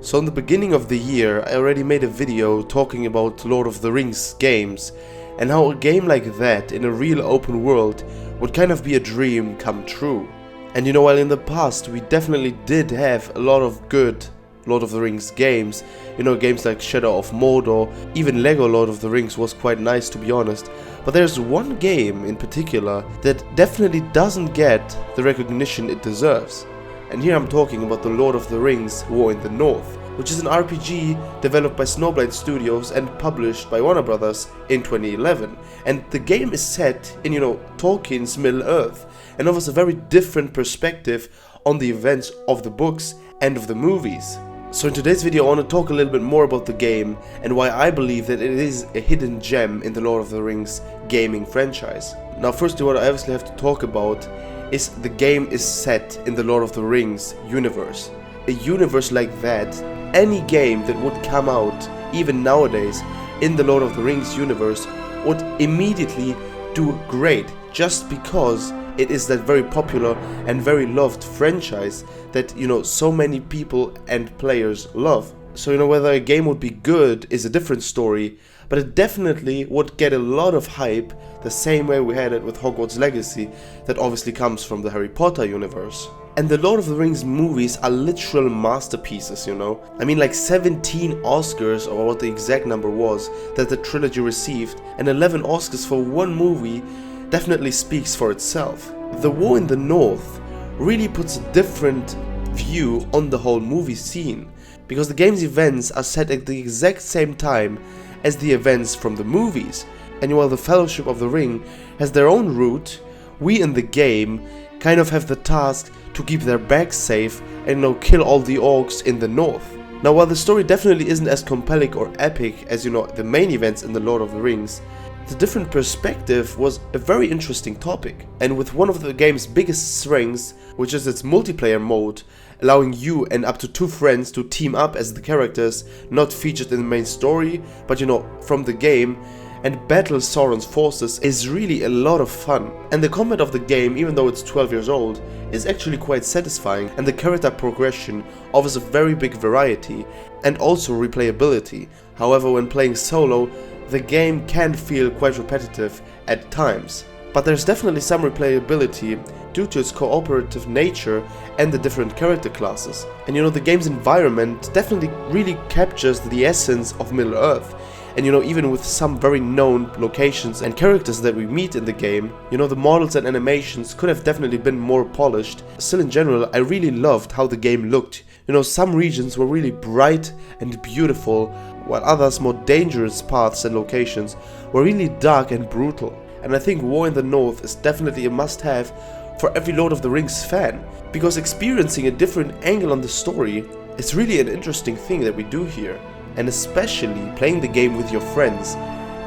So in the beginning of the year, I already made a video talking about Lord of the Rings games and how a game like that in a real open world would kind of be a dream come true. And while in the past we definitely did have a lot of good Lord of the Rings games, games like Shadow of Mordor, even Lego Lord of the Rings was quite nice, to be honest. But there's one game in particular that definitely doesn't get the recognition it deserves. And here I'm talking about the Lord of the Rings War in the North, which is an RPG developed by Snowblind Studios and published by Warner Brothers in 2011. And the game is set in, Tolkien's Middle-earth and offers a very different perspective on the events of the books and of the movies. So in today's video I want to talk a little bit more about the game and why I believe that it is a hidden gem in the Lord of the Rings gaming franchise. Now firstly, what I obviously have to talk about is the game is set in the Lord of the Rings universe. A universe like that, any game that would come out even nowadays in the Lord of the Rings universe would immediately do great, just because it is that very popular and very loved franchise that so many people and players love. So whether a game would be good is a different story, but it definitely would get a lot of hype the same way we had it with Hogwarts Legacy, that obviously comes from the Harry Potter universe. And the Lord of the Rings movies are literal masterpieces, I mean, like 17 Oscars, or what the exact number was, that the trilogy received, and 11 Oscars for one movie definitely speaks for itself. The War in the North really puts a different view on the whole movie scene, because the game's events are set at the exact same time as the events from the movies. And while the Fellowship of the Ring has their own route, we in the game kind of have the task to keep their bags safe and kill all the orcs in the north. Now while the story definitely isn't as compelling or epic as the main events in the Lord of the Rings, the different perspective was a very interesting topic, and with one of the game's biggest strengths, which is its multiplayer mode, allowing you and up to 2 friends to team up as the characters not featured in the main story, but from the game, and battle Sauron's forces, is really a lot of fun. And the combat of the game, even though it's 12 years old, is actually quite satisfying, and the character progression offers a very big variety and also replayability. However, when playing solo, the game can feel quite repetitive at times. But there's definitely some replayability due to its cooperative nature and the different character classes. And the game's environment definitely really captures the essence of Middle-earth. And even with some very known locations and characters that we meet in the game, the models and animations could have definitely been more polished. Still, in general, I really loved how the game looked. Some regions were really bright and beautiful, while others, more dangerous paths and locations, were really dark and brutal. And I think War in the North is definitely a must-have for every Lord of the Rings fan, because experiencing a different angle on the story is really an interesting thing that we do here. And especially playing the game with your friends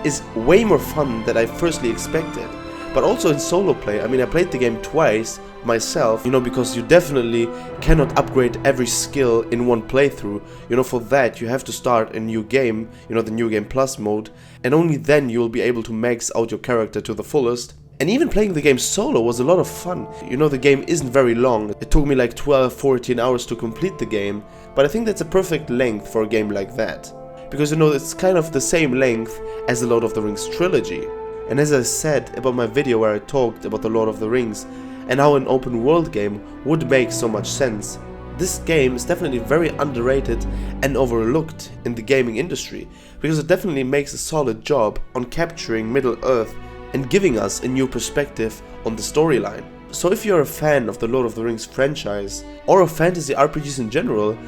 is way more fun than I firstly expected. But also in solo play, I played the game twice myself, because you definitely cannot upgrade every skill in one playthrough. For that you have to start a new game, the New Game Plus mode, and only then you will be able to max out your character to the fullest. And even playing the game solo was a lot of fun. The game isn't very long. It took me like 12-14 hours to complete the game, but I think that's a perfect length for a game like that. Because it's kind of the same length as the Lord of the Rings trilogy. And as I said about my video where I talked about the Lord of the Rings and how an open world game would make so much sense, this game is definitely very underrated and overlooked in the gaming industry, because it definitely makes a solid job on capturing Middle-earth and giving us a new perspective on the storyline. So if you're a fan of the Lord of the Rings franchise, or of fantasy RPGs in general,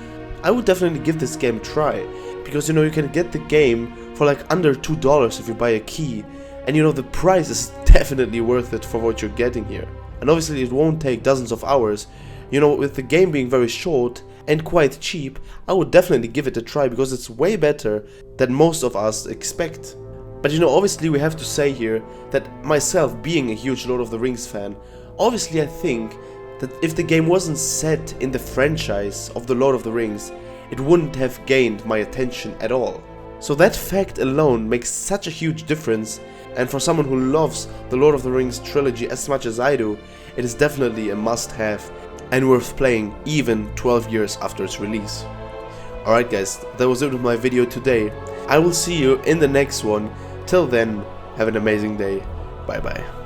I would definitely give this game a try, because you can get the game for like under $2 if you buy a key, and the price is definitely worth it for what you're getting here. And obviously it won't take dozens of hours. With the game being very short and quite cheap, I would definitely give it a try, because it's way better than most of us expect. But obviously we have to say here that myself being a huge Lord of the Rings fan, obviously I think that if the game wasn't set in the franchise of the Lord of the Rings, it wouldn't have gained my attention at all. So that fact alone makes such a huge difference, and for someone who loves the Lord of the Rings trilogy as much as I do, it is definitely a must-have and worth playing even 12 years after its release. Alright guys, that was it with my video today. I will see you in the next one. Till then, have an amazing day. Bye bye.